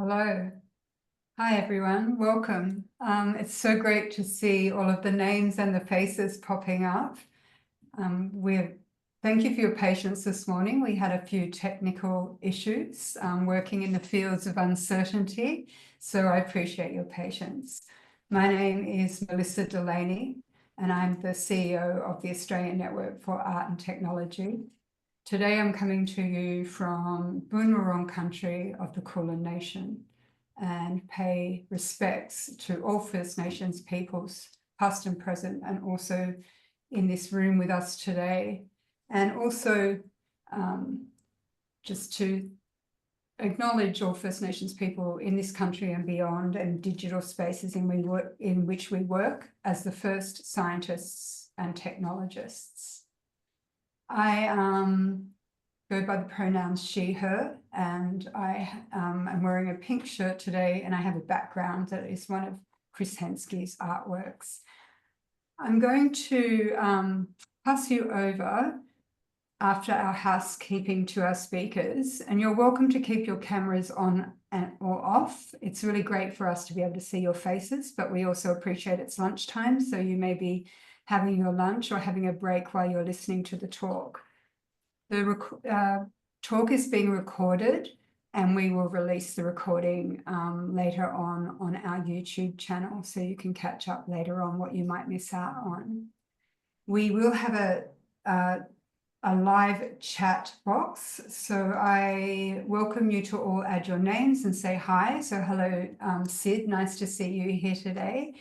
Hello. Hi, everyone. Welcome. It's so great to see all of the names and the faces popping up. Thank you for your patience this morning. We had a few technical issues working in the fields of uncertainty, so I appreciate your patience. My name is Melissa Delaney, and I'm the CEO of the Australian Network for Art and Technology. Today, I'm coming to you from Boon Wurrung country of the Kulin Nation and pay respects to all First Nations peoples, past and present, and also in this room with us today. And also just to acknowledge all First Nations people in this country and beyond, and digital spaces in which we work as the first scientists and technologists. I go by the pronouns she, her, and I am wearing a pink shirt today, and I have a background that is one of Chris Henschke's artworks. I'm going to pass you over after our housekeeping to our speakers, and you're welcome to keep your cameras on or off. It's really great for us to be able to see your faces, but we also appreciate it's lunchtime, so you may be having your lunch or having a break while you're listening to the talk. The talk is being recorded, and we will release the recording later on our YouTube channel, so you can catch up later on what you might miss out on. We will have a live chat box, so I welcome you to all add your names and say hi. So hello, Sid, nice to see you here today.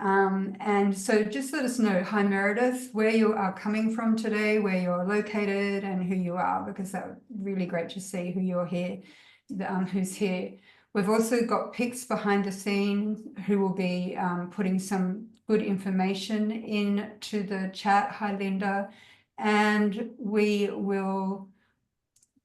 And so just let us know, hi Meredith, where you are coming from today, where you're located and who you are, because that would be really great to see who you're here, who's here. We've also got pics behind the scenes who will be putting some good information into the chat. Hi Linda. And we will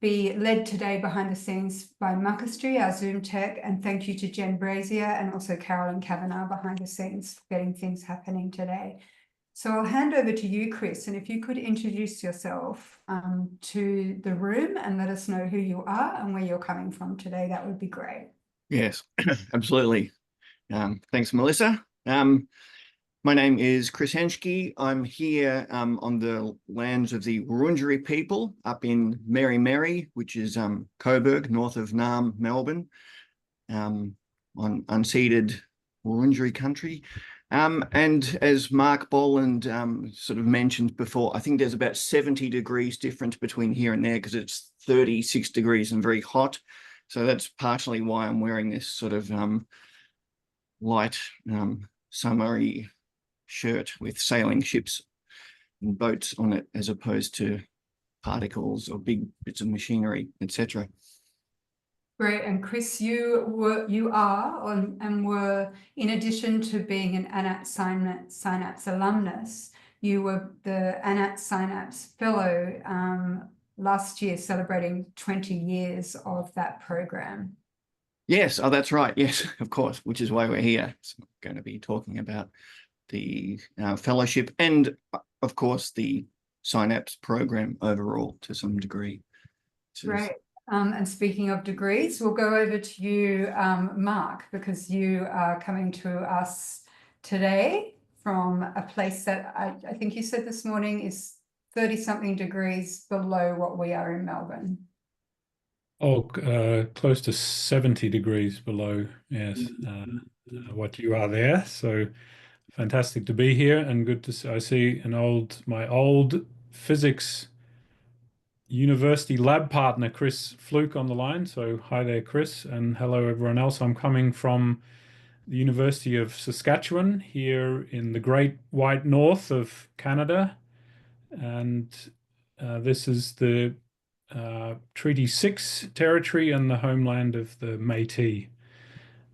be led today behind the scenes by Makastri, our Zoom tech, and thank you to Jen Brazier and also Carolyn Kavanagh behind the scenes for getting things happening today. So I'll hand over to you, Chris, and if you could introduce yourself to the room and let us know who you are and where you're coming from today, that would be great. Yes, absolutely. Thanks, Melissa. My name is Chris Henschke. I'm here on the lands of the Wurundjeri people up in Mary Mary, which is Coburg, north of Naarm, Melbourne, on unceded Wurundjeri country. And as Mark Boland sort of mentioned before, I think there's about 70 degrees difference between here and there because it's 36 degrees and very hot. So that's partially why I'm wearing this sort of light summery shirt with sailing ships and boats on it, as opposed to particles or big bits of machinery, etc. Great. And Chris, you are and were, in addition to being an ANAT Synapse alumnus, you were the ANAT Synapse Fellow last year, celebrating 20 years of that program. Yes, oh, that's right. Yes, of course, which is why we're here. So I'm going to be talking about the fellowship and, of course, the Synapse program overall to some degree. Great. And speaking of degrees, we'll go over to you, Mark, because you are coming to us today from a place that I think you said this morning is 30-something degrees below what we are in Melbourne. Oh, close to 70 degrees below, yes, what you are there. So fantastic to be here and good to see. I see my old physics university lab partner, Chris Fluke, on the line. So hi there, Chris, and hello everyone else. I'm coming from the University of Saskatchewan here in the Great White North of Canada. And this is the Treaty 6 territory and the homeland of the Métis.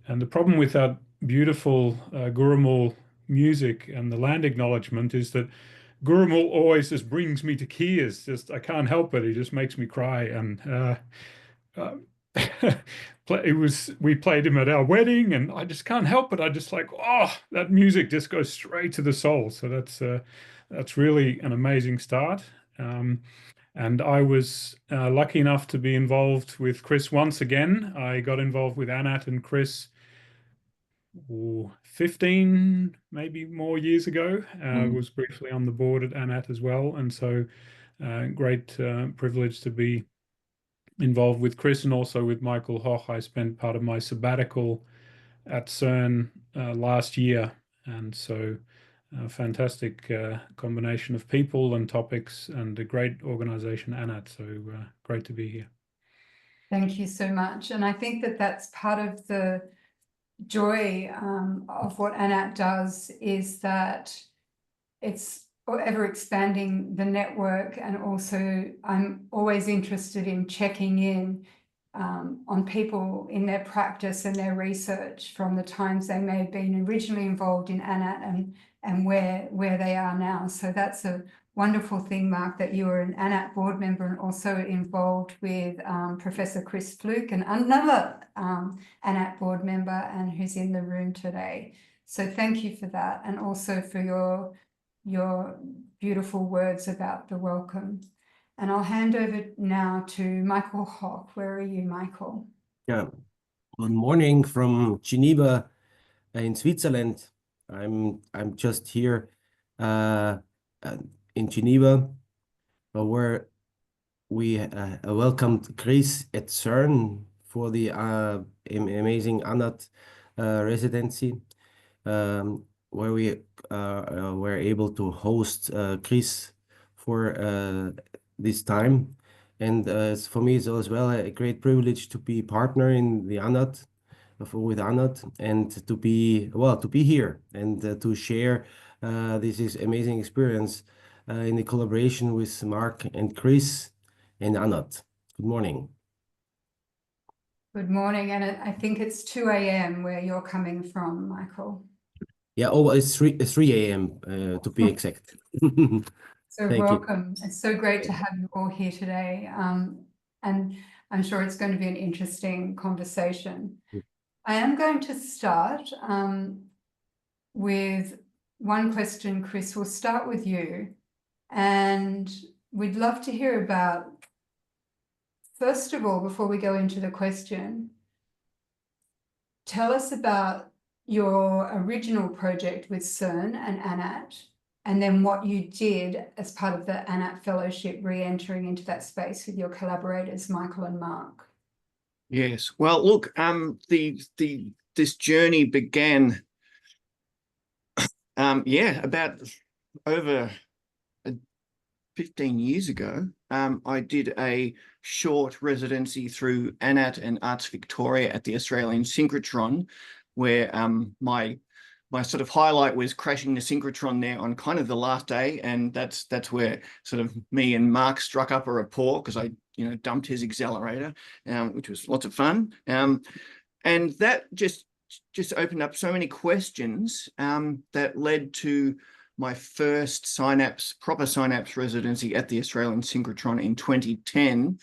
And the problem with that beautiful Gurrumul music and the land acknowledgement is that Gurrumul always just brings me to tears. I can't help it. It just makes me cry. And we played him at our wedding, and I just can't help it. I just like, oh, that music just goes straight to the soul. So that's really an amazing start. And I was lucky enough to be involved with Chris once again. I got involved with Anat and Chris 15, maybe more years ago. Was briefly on the board at Anat as well. And so great privilege to be involved with Chris and also with Michael Hoch. I spent part of my sabbatical at CERN last year. And so a fantastic combination of people and topics and a great organization, Anat. So great to be here. Thank you so much. And I think that that's part of the joy of what Anat does, is that it's ever expanding the network. And also I'm always interested in checking in on people in their practice and their research from the times they may have been originally involved in Anat and where they are now. So that's a wonderful thing, Mark, that you are an Anat board member and also involved with Professor Chris Fluke, and another Anat board member, and who's in the room today. So thank you for that, and also for your beautiful words about the welcome. And I'll hand over now to Michael Hoch. Where are you, Michael? Yeah, good morning from Geneva in Switzerland. I'm just here in Geneva, where we welcomed Chris at CERN for the amazing Anat residency, where we were able to host Chris for this time. And for me, it's as well a great privilege to be partner in the Anat, with Anat, and to be here and to share this amazing experience in the collaboration with Mark and Chris and Anat. Good morning. Good morning, and I think it's 2 a.m. where you're coming from, Michael. Yeah, it's 3 a.m. To be exact. So welcome. It's so great to have you all here today. And I'm sure it's going to be an interesting conversation. I am going to start with one question. Chris, we'll start with you. And we'd love to hear about, first of all, before we go into the question, tell us about your original project with CERN and Anat, and then what you did as part of the Anat Fellowship, re-entering into that space with your collaborators, Michael and Mark. Yes. Well, look, this journey began, about over 15 years ago. I did a short residency through Anat and Arts Victoria at the Australian Synchrotron, where my sort of highlight was crashing the synchrotron there on kind of the last day, and that's where sort of me and Mark struck up a rapport, because I dumped his accelerator, which was lots of fun, and that just opened up so many questions that led to my first proper Synapse residency at the Australian Synchrotron in 2010.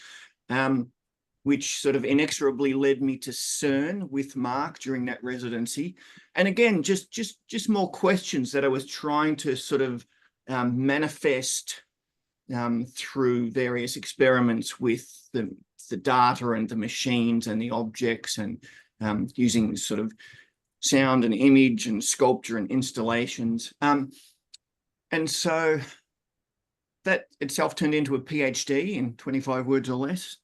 Which sort of inexorably led me to CERN with Mark during that residency. And again, just more questions that I was trying to sort of manifest through various experiments with the data and the machines and the objects, and using sort of sound and image and sculpture and installations. And so that itself turned into a PhD in 25 words or less.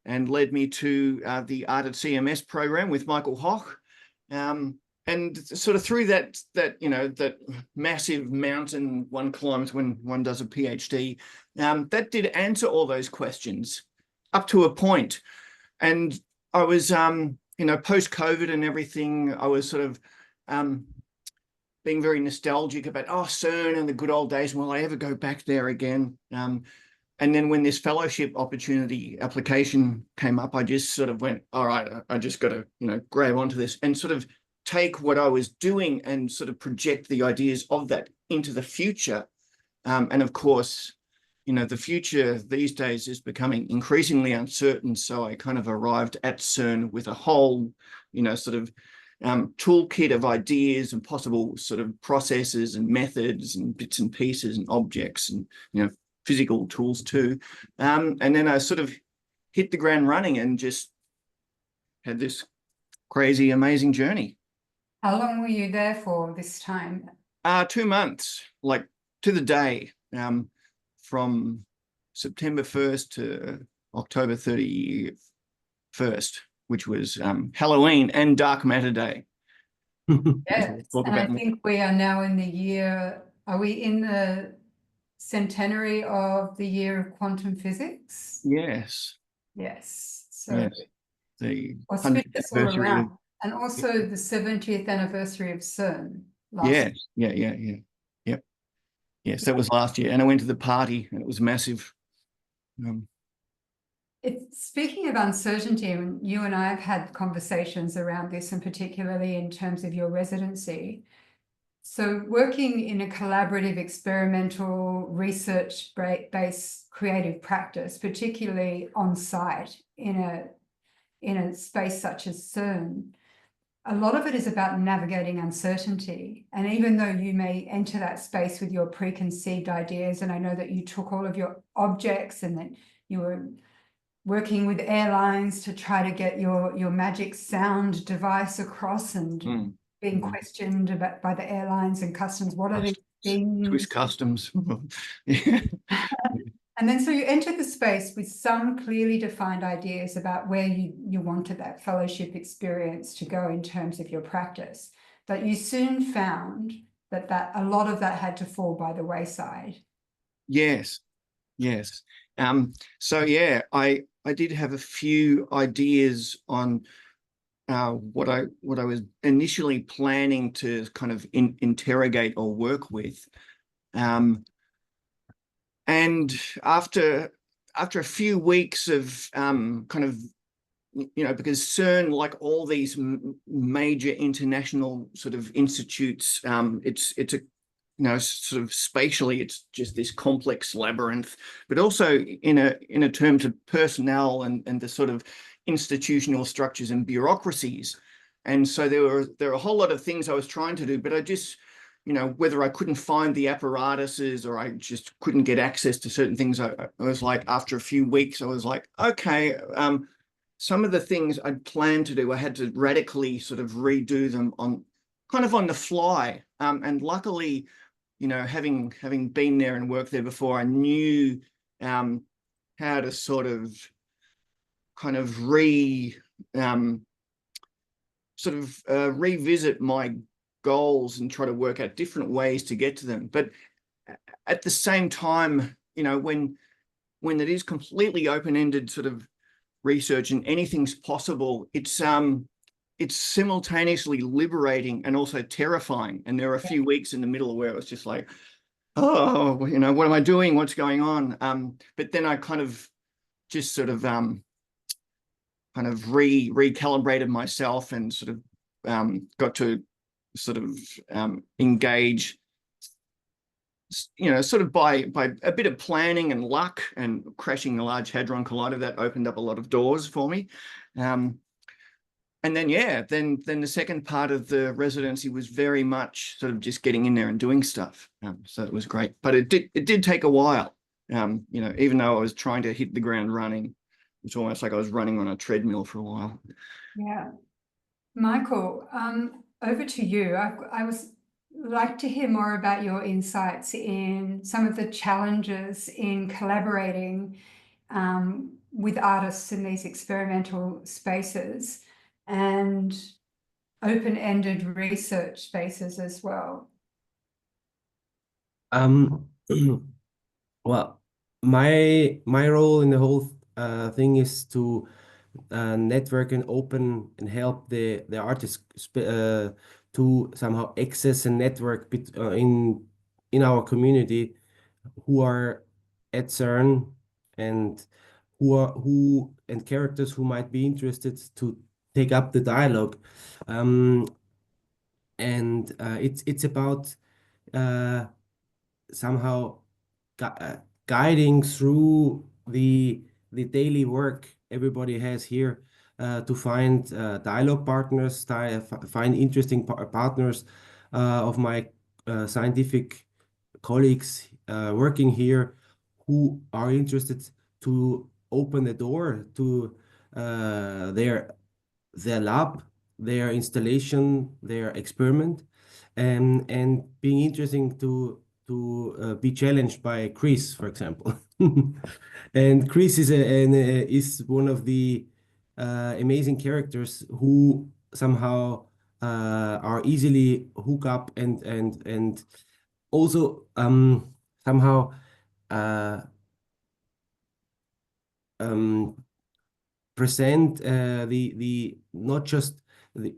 And led me to the Art at CMS program with Michael Hoch, and sort of through that massive mountain one climbs when one does a PhD, that did answer all those questions up to a point. And I was post-COVID and everything, I was sort of being very nostalgic about CERN and the good old days. Will I ever go back there again? And then when this fellowship opportunity application came up, I just sort of went, all right, I just got to, grab onto this and sort of take what I was doing and sort of project the ideas of that into the future. And of course, the future these days is becoming increasingly uncertain. So I kind of arrived at CERN with a whole, sort of toolkit of ideas and possible sort of processes and methods and bits and pieces and objects and, physical tools too. And then I sort of hit the ground running and just had this crazy, amazing journey. How long were you there for this time? 2 months, like to the day, from September 1st to October 31st, which was Halloween and Dark Matter Day. Yes, Talk and I about more. think we are now in the year, are we in the centenary of the year of quantum physics? Yes, Yes, so yes. The 100th auspicious all anniversary of, around. And also the 70th anniversary of CERN last yes, yeah. Yep. Yes, that was last year. And I went to the party and it was massive. Speaking of uncertainty, and you and I have had conversations around this, and particularly in terms of your residency. So working in a collaborative, experimental, research-based creative practice, particularly on site in a space such as CERN, a lot of it is about navigating uncertainty. And even though you may enter that space with your preconceived ideas, and I know that you took all of your objects and that you were working with airlines to try to get your magic sound device across, and being questioned about by the airlines and customs. What are these things? Swiss customs. Yeah. And then so you entered the space with some clearly defined ideas about where you wanted that fellowship experience to go in terms of your practice. But you soon found that a lot of that had to fall by the wayside. Yes. So yeah, I did have a few ideas on what I was initially planning to kind of interrogate or work with. And after a few weeks of kind of, because CERN, like all these major international sort of institutes, it's a sort of spatially, it's just this complex labyrinth, but also in a terms of personnel and the sort of institutional structures and bureaucracies. And so there were a whole lot of things I was trying to do, but I just, whether I couldn't find the apparatuses or I just couldn't get access to certain things, I was like, after a few weeks, I was like, okay, some of the things I'd planned to do, I had to radically sort of redo them on the fly. And luckily, having been there and worked there before, I knew how to sort of kind of revisit my goals and try to work out different ways to get to them. But at the same time, when it is completely open-ended sort of research and anything's possible, it's simultaneously liberating and also terrifying. And there are a few weeks in the middle where it was just like, oh, what am I doing? What's going on? But then I kind of just sort of recalibrated myself and sort of got to sort of engage, sort of by a bit of planning and luck and crashing the Large Hadron Collider. That opened up a lot of doors for me. And then, then the second part of the residency was very much sort of just getting in there and doing stuff. So it was great, but it did take a while. Even though I was trying to hit the ground running, it's almost like I was running on a treadmill for a while. Yeah. Michael, over to you. I was like to hear more about your insights in some of the challenges in collaborating with artists in these experimental spaces and open-ended research spaces as well. Well, my role in the whole thing is to network and open and help the artists to somehow access and network in our community who are at CERN and and characters who might be interested to take up the dialogue. And it's about somehow guiding through the daily work everybody has here to find dialogue partners, find interesting partners of my scientific colleagues working here who are interested to open the door to their lab, their installation, their experiment, and being interesting to be challenged by Chris, for example. And Chris is one of the amazing characters who somehow are easily hook up and also somehow uh, present the not just the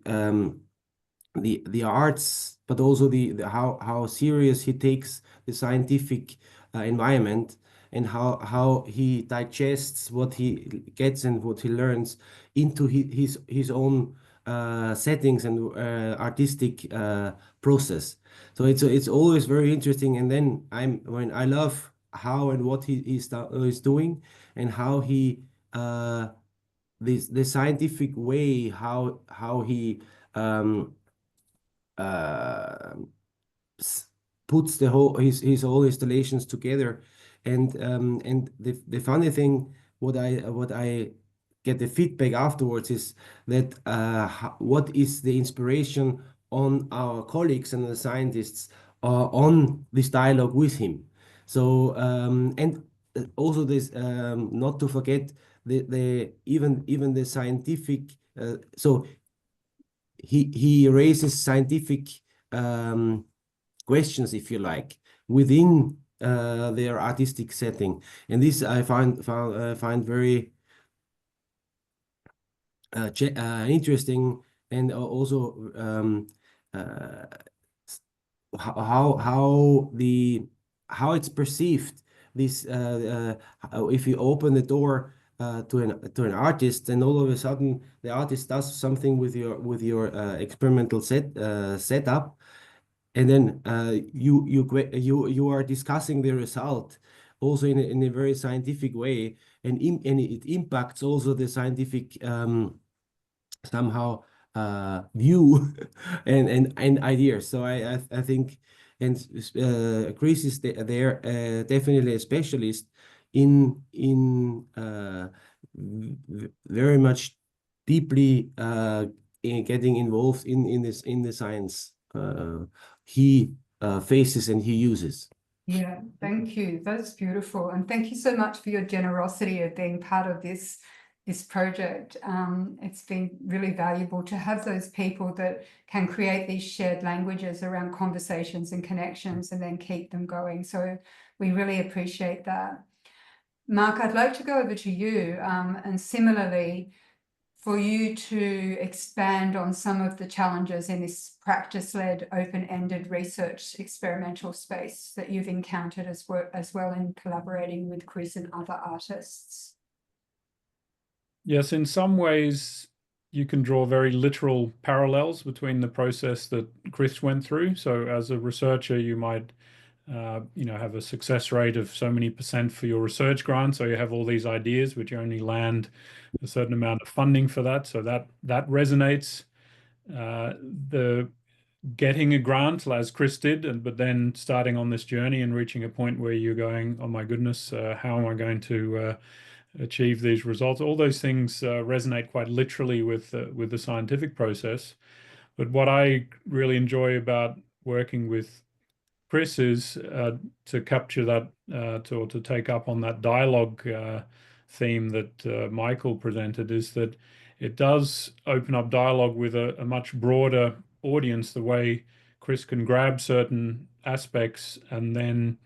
arts, but also the how serious he takes the scientific environment, and how he digests what he gets and what he learns into his own settings and artistic process. So it's always very interesting. And then when I love how and what is doing, and how he the scientific way how he um, uh, puts his whole installations together. And the funny thing, what I get the feedback afterwards is that what is the inspiration on our colleagues and the scientists on this dialogue with him. So and also this not to forget the even the scientific so he raises scientific um, questions, if you like, within their artistic setting, and this I find very interesting, and also uh, how it's perceived. This if you open the door to an artist, and all of a sudden the artist does something with your experimental setup, and then you are discussing the result also in a very scientific way, and it impacts also the scientific somehow view and ideas. So I think, and Chris is there definitely a specialist in very much deeply in getting involved in the science he faces and he uses. Yeah, thank you. That's beautiful. And thank you so much for your generosity of being part of this project. It's been really valuable to have those people that can create these shared languages around conversations and connections and then keep them going. So we really appreciate that. Mark, I'd like to go over to you, and similarly, for you to expand on some of the challenges in this practice-led, open-ended research experimental space that you've encountered as well in collaborating with Chris and other artists. Yes, in some ways, you can draw very literal parallels between the process that Chris went through. So as a researcher, you might have a success rate of so many % for your research grant. So you have all these ideas, but you only land a certain amount of funding for that. So that resonates. The getting a grant, as Chris did, but then starting on this journey and reaching a point where you're going, oh my goodness, how am I going to achieve these results? All those things resonate quite literally with the scientific process. But what I really enjoy about working with Chris is to capture that, to take up on that dialogue theme that Michael presented, is that it does open up dialogue with a much broader audience, the way Chris can grab certain aspects and then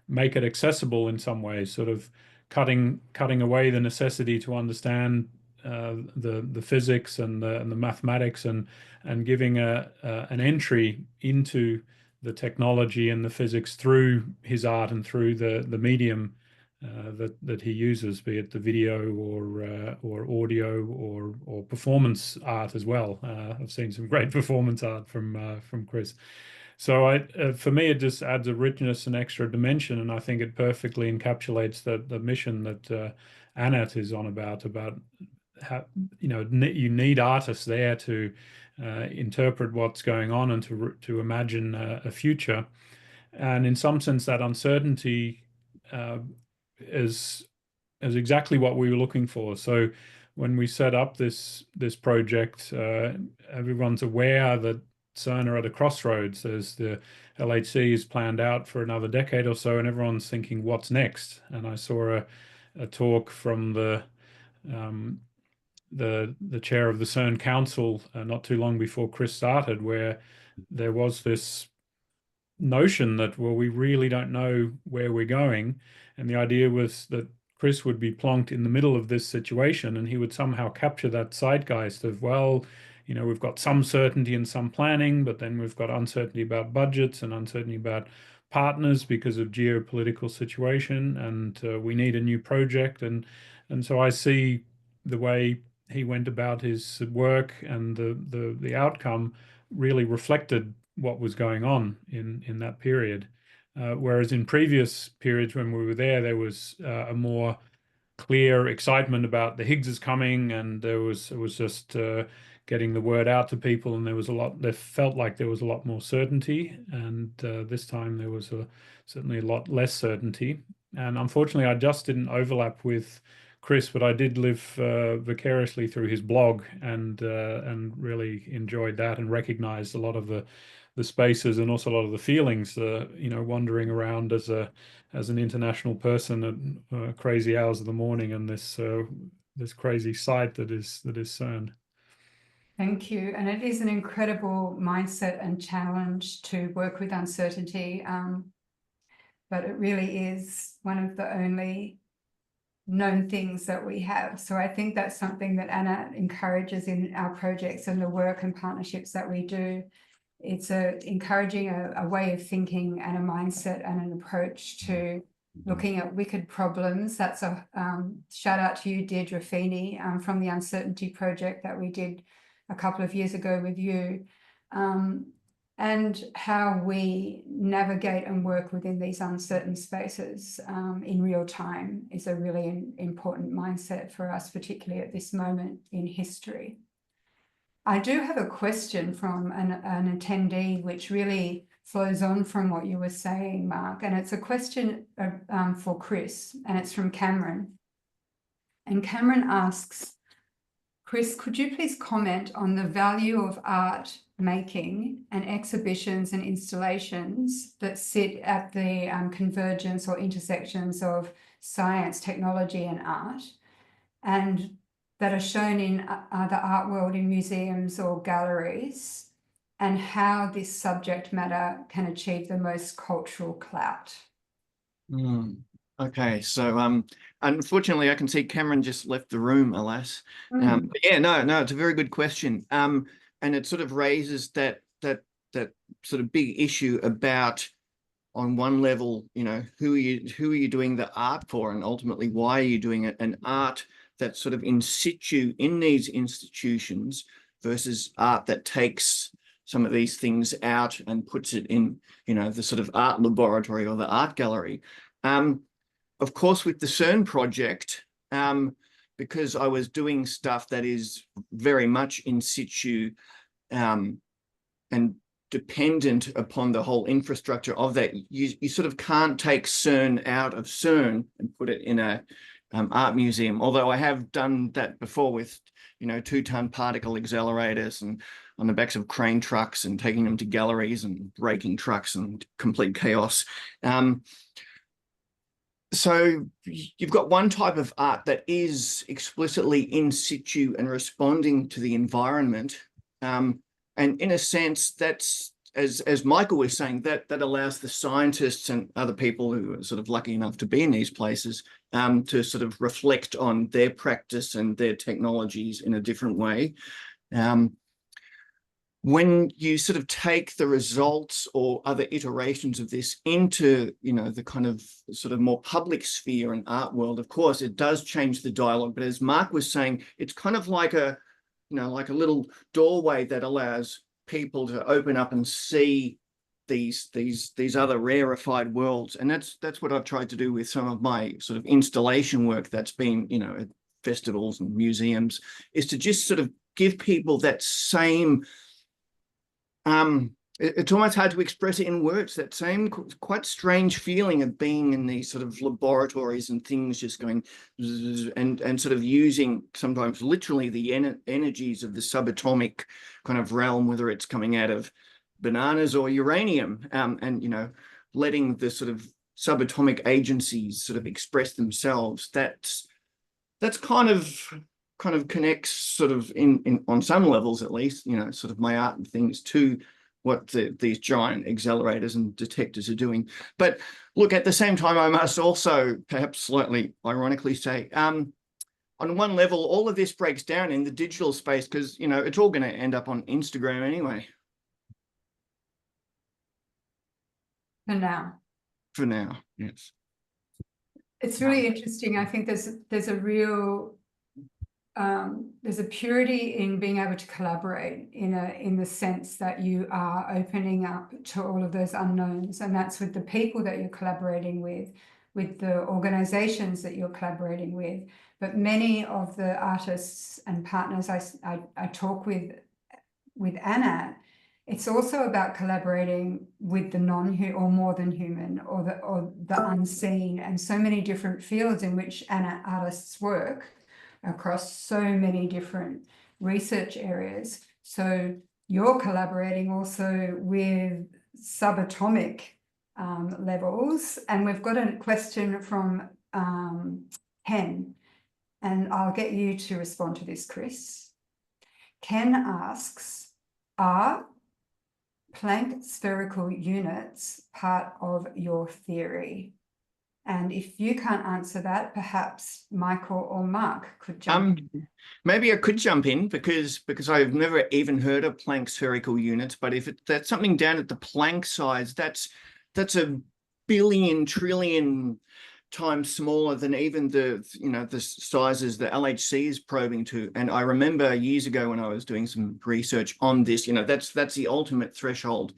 make it accessible in some ways, sort of cutting away the necessity to understand the physics and the mathematics, and giving an entry into the technology and the physics through his art and through the medium that he uses, be it the video or audio or performance art as well. I've seen some great performance art from Chris. So for me, it just adds a richness and extra dimension, and I think it perfectly encapsulates the mission that Anat is on about how you need artists there to interpret what's going on and to imagine a future. And in some sense, that uncertainty is exactly what we were looking for. So when we set up this project, everyone's aware that CERN are at a crossroads. There's the LHC is planned out for another decade or so, and everyone's thinking, what's next? And I saw a talk from the chair of the CERN Council not too long before Chris started, where there was this notion that, well, we really don't know where we're going. And the idea was that Chris would be plonked in the middle of this situation, and he would somehow capture that zeitgeist of, well, we've got some certainty and some planning, but then we've got uncertainty about budgets and uncertainty about partners because of geopolitical situation, and we need a new project. And so I see the way he went about his work and the outcome really reflected what was going on in that period. Whereas in previous periods when we were there was a more clear excitement about the Higgs is coming, and it was just getting the word out to people, and there felt like there was a lot more certainty, and this time there was certainly a lot less certainty. And unfortunately, I just didn't overlap with Chris, but I did live vicariously through his blog, and really enjoyed that, and recognized a lot of the spaces and also a lot of the feelings, wandering around as an international person at crazy hours of the morning, and this crazy site that is CERN. Thank you. And it is an incredible mindset and challenge to work with uncertainty, but it really is one of the only known things that we have. So I think that's something that Anna encourages in our projects and the work and partnerships that we do. It's encouraging a way of thinking and a mindset and an approach to looking at wicked problems. That's a shout out to you, Deirdre Feeney, from the Uncertainty Project that we did a couple of years ago with you, and how we navigate and work within these uncertain spaces in real time is a really important mindset for us, particularly at this moment in history. I do have a question from an attendee, which really flows on from what you were saying, Mark, and it's a question for Chris, and it's from Cameron. And Cameron asks, Chris, could you please comment on the value of art making and exhibitions and installations that sit at the convergence or intersections of science, technology, and art, and that are shown in the art world in museums or galleries, and how this subject matter can achieve the most cultural clout? Okay, so unfortunately, I can see Cameron just left the room, alas. But yeah, no, it's a very good question, and it sort of raises that sort of big issue about, on one level, who are you doing the art for, and ultimately why are you doing it? And art that's sort of in situ in these institutions versus art that takes some of these things out and puts it in, the sort of art laboratory or the art gallery. Of course, with the CERN project, because I was doing stuff that is very much in situ and dependent upon the whole infrastructure of that, you sort of can't take CERN out of CERN and put it in a art museum. Although I have done that before with, 2-ton particle accelerators and on the backs of crane trucks and taking them to galleries and breaking trucks and complete chaos. So you've got one type of art that is explicitly in situ and responding to the environment. And in a sense, that's, as Michael was saying, that allows the scientists and other people who are sort of lucky enough to be in these places to sort of reflect on their practice and their technologies in a different way. When you sort of take the results or other iterations of this into, the kind of sort of more public sphere and art world, of course, it does change the dialogue. But as Mark was saying, it's kind of like a little doorway that allows people to open up and see these other rarefied worlds. And that's what I've tried to do with some of my sort of installation work that's been, at festivals and museums, is to just sort of give people that same It's almost hard to express it in words, that same quite strange feeling of being in these sort of laboratories and things just going zzz, and sort of using sometimes literally the energies of the subatomic kind of realm, whether it's coming out of bananas or uranium, and, you know, letting the sort of subatomic agencies sort of express themselves. That's kind of connects sort of in on some levels, at least, you know, sort of my art and things to what these giant accelerators and detectors are doing. But look, at the same time, I must also perhaps slightly ironically say, on one level, all of this breaks down in the digital space because, you know, it's all going to end up on Instagram anyway. For now, yes. It's really interesting. I think there's a real there's a purity in being able to collaborate in the sense that you are opening up to all of those unknowns, and that's with the people that you're collaborating with the organizations that you're collaborating with. But many of the artists and partners I talk with Anat, it's also about collaborating with the or more than human, or the unseen, and so many different fields in which Anat artists work across so many different research areas. So you're collaborating also with subatomic levels. And we've got a question from Ken, and I'll get you to respond to this, Chris. Ken asks, are Planck spherical units part of your theory? And if you can't answer that, perhaps Michael or Mark could jump in. Maybe I could jump in because I've never even heard of Planck spherical units. But if that's something down at the Planck size, that's a billion trillion times smaller than even the, you know, the sizes the LHC is probing to. And I remember years ago when I was doing some research on this, you know, that's the ultimate threshold.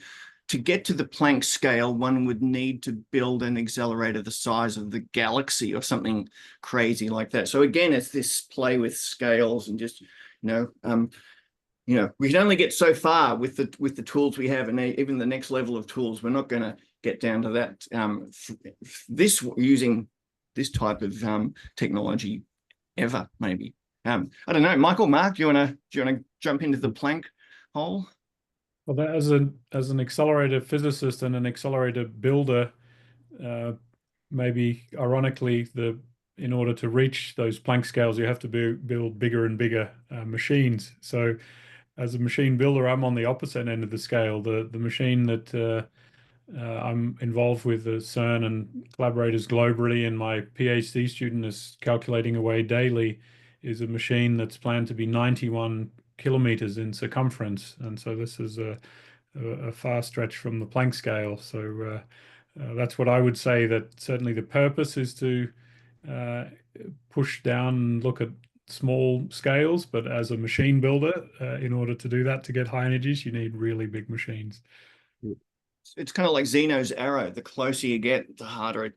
To get to the Planck scale, one would need to build an accelerator the size of the galaxy or something crazy like that. So again, it's this play with scales and just, you know, we can only get so far with the tools we have, and even the next level of tools, we're not going to get down to that. Using this type of technology ever, maybe. I don't know, Michael, Mark, do you want to jump into the Planck hole? Well, as an accelerator physicist and an accelerator builder, maybe ironically, in order to reach those Planck scales, you have to build bigger and bigger machines. So, as a machine builder, I'm on the opposite end of the scale. The machine that I'm involved with the CERN and collaborators globally, and my PhD student is calculating away daily, is a machine that's planned to be 91 kilometers in circumference. And so this is a far stretch from the Planck scale. So that's what I would say, that certainly the purpose is to push down and look at small scales, but as a machine builder, in order to do that, to get high energies, you need really big machines. It's kind of like Zeno's arrow. The closer you get, the harder it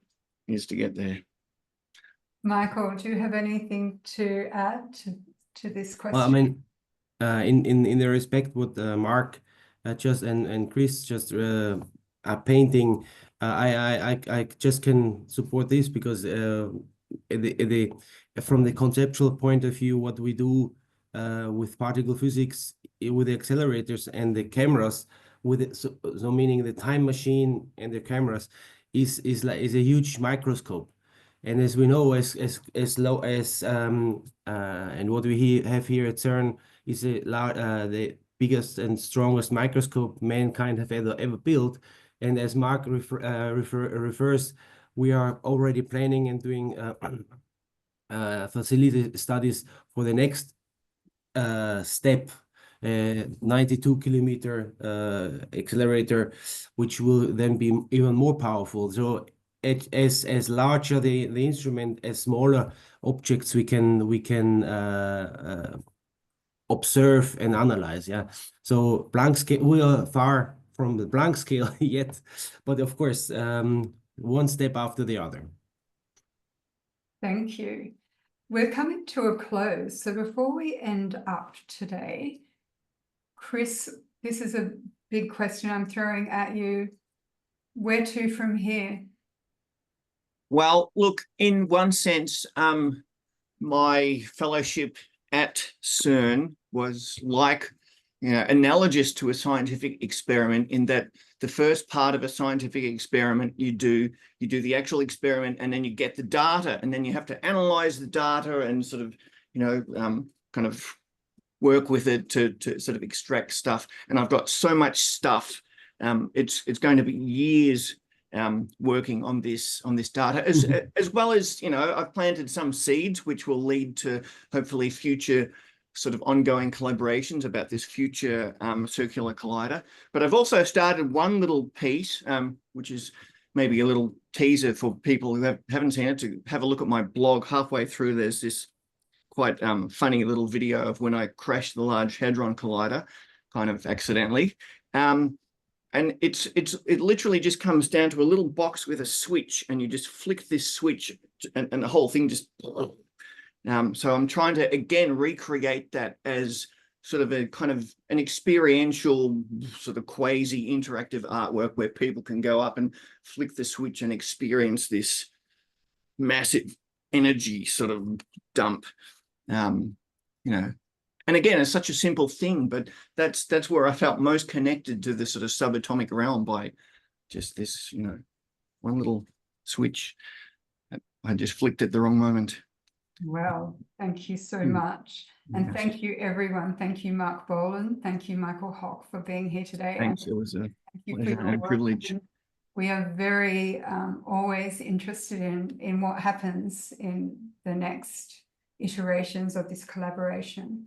is to get there. Michael, do you have anything to add to this question? Well, I mean, in the respect what Mark just and Chris just are painting, I just can support this because from the conceptual point of view, what we do with particle physics with the accelerators and the cameras, with it, so meaning the time machine and the cameras is a huge microscope. And as we know, as low as and what we have here at CERN is the biggest and strongest microscope mankind have ever built. And as Mark refers, we are already planning and doing facility studies for the next step, 92 kilometer accelerator, which will then be even more powerful. So as larger the instrument, as smaller objects we can observe and analyze. Yeah. So Planck scale, we are far from the Planck scale yet, but of course, one step after the other. Thank you. We're coming to a close. So before we end up today, Chris, this is a big question I'm throwing at you. Where to from here? Well, look, in one sense, my fellowship at CERN was like, analogous to a scientific experiment, in that the first part of a scientific experiment, you do the actual experiment, and then you get the data, and then you have to analyze the data and sort of, kind of work with it to sort of extract stuff. And I've got so much stuff. It's going to be years working on this data, as well as, I've planted some seeds which will lead to hopefully future sort of ongoing collaborations about this future circular collider. But I've also started one little piece, which is maybe a little teaser for people who haven't seen it, to have a look at my blog. Halfway through, there's this quite funny little video of when I crashed the Large Hadron Collider, kind of accidentally. And it literally just comes down to a little box with a switch, and you just flick this switch and the whole thing just... So I'm trying to, again, recreate that as sort of a kind of an experiential, sort of quasi interactive artwork where people can go up and flick the switch and experience this massive energy sort of dump. And again, it's such a simple thing, but that's where I felt most connected to the sort of subatomic realm, by just this, one little switch. I just flicked at the wrong moment. Well, thank you so much. And thank you, everyone. Thank you, Mark Boland. Thank you, Michael Hock, for being here today. Thanks. It was a thank you for pleasure your and a work. privilege. We are very always interested in what happens in the next iterations of this collaboration.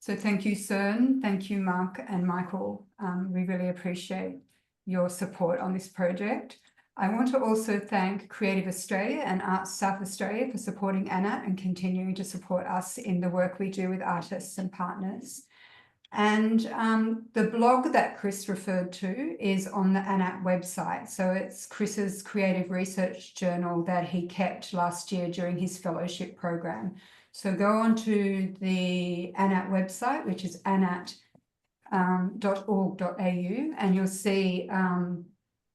So thank you, CERN. Thank you, Mark and Michael. We really appreciate your support on this project. I want to also thank Creative Australia and Arts South Australia for supporting ANAT and continuing to support us in the work we do with artists and partners. And the blog that Chris referred to is on the ANAT website. So it's Chris's creative research journal that he kept last year during his fellowship program. So go on to the ANAT website, which is anat.org.au, and you'll see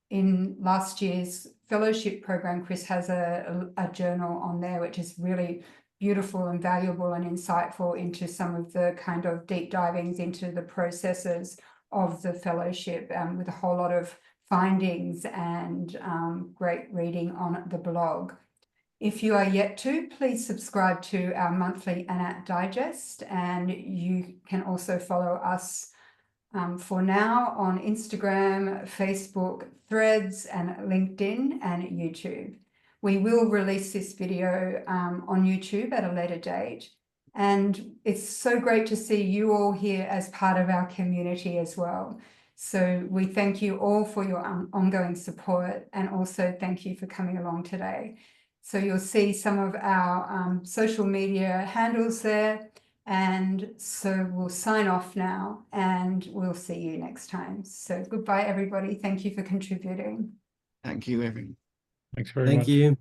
in last year's fellowship program, Chris has a journal on there, which is really beautiful and valuable and insightful into some of the kind of deep divings into the processes of the fellowship, with a whole lot of findings and great reading on the blog. If you are yet to, please subscribe to our monthly ANAT Digest, and you can also follow us for now on Instagram, Facebook, Threads, and LinkedIn and YouTube. We will release this video on YouTube at a later date. And it's so great to see you all here as part of our community as well. So we thank you all for your ongoing support, and also thank you for coming along today. So you'll see some of our social media handles there. And so we'll sign off now, and we'll see you next time. So goodbye, everybody. Thank you for contributing. Thank you, everyone. Thanks very much. Thank you.